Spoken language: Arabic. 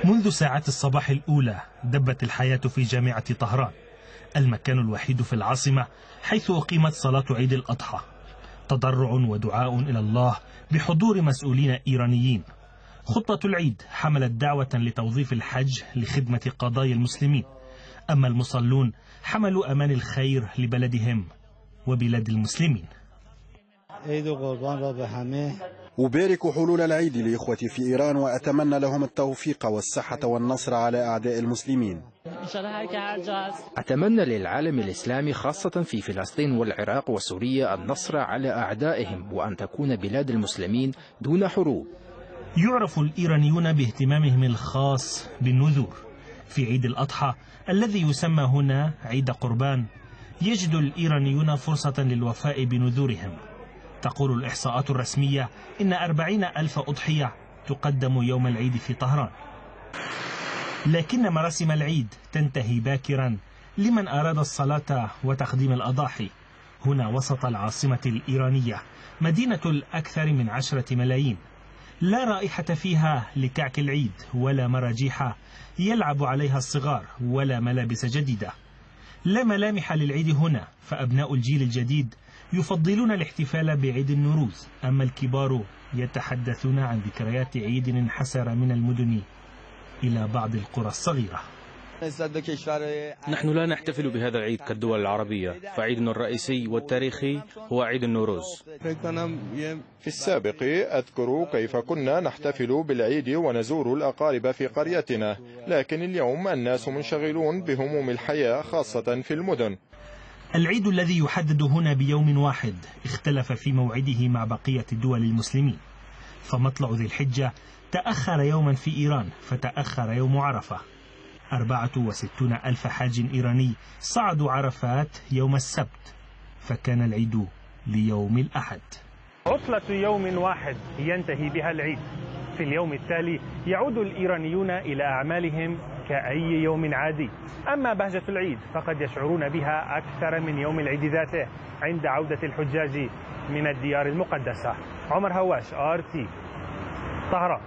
منذ ساعات الصباح الأولى دبت الحياة في جامعة طهران، المكان الوحيد في العاصمة حيث أقيمت صلاة عيد الأضحى. تضرع ودعاء إلى الله بحضور مسؤولين إيرانيين. خطة العيد حملت دعوة لتوظيف الحج لخدمة قضايا المسلمين، أما المصلون حملوا أمان الخير لبلدهم وبلاد المسلمين. أبارك حلول العيد لإخوتي في إيران وأتمنى لهم التوفيق والصحة والنصر على أعداء المسلمين. أتمنى للعالم الإسلامي خاصة في فلسطين والعراق وسوريا النصر على أعدائهم وأن تكون بلاد المسلمين دون حروب. يعرف الإيرانيون باهتمامهم الخاص بالنذور. في عيد الأضحى الذي يسمى هنا عيد قربان يجد الإيرانيون فرصة للوفاء بنذورهم. تقول الإحصاءات الرسمية إن 40,000 أضحية تقدم يوم العيد في طهران، لكن مراسم العيد تنتهي باكرا لمن أراد الصلاة وتقديم الأضاحي. هنا وسط العاصمة الإيرانية، مدينة الأكثر من 10 ملايين، لا رائحة فيها لكعك العيد ولا مراجيح يلعب عليها الصغار ولا ملابس جديدة. لا ملامح للعيد هنا، فأبناء الجيل الجديد يفضلون الاحتفال بعيد النوروز، أما الكبار يتحدثون عن ذكريات عيد انحسر من المدن إلى بعض القرى الصغيرة. نحن لا نحتفل بهذا العيد كالدول العربية، فعيدنا الرئيسي والتاريخي هو عيد النوروز. في السابق أذكر كيف كنا نحتفل بالعيد ونزور الأقارب في قريتنا، لكن اليوم الناس منشغلون بهموم الحياة خاصة في المدن. العيد الذي يحدد هنا بيوم واحد اختلف في موعده مع بقية دول المسلمين، فمطلع ذي الحجة تأخر يوما في إيران فتأخر يوم عرفة. 64,000 حاج إيراني صعدوا عرفات يوم السبت، فكان العيد ليوم الأحد. عطلة يوم واحد ينتهي بها العيد، في اليوم التالي يعود الإيرانيون إلى أعمالهم كأي يوم عادي. أما بهجة العيد فقد يشعرون بها أكثر من يوم العيد ذاته عند عودة الحجاج من الديار المقدسة. عمر هواش، RT، طهران.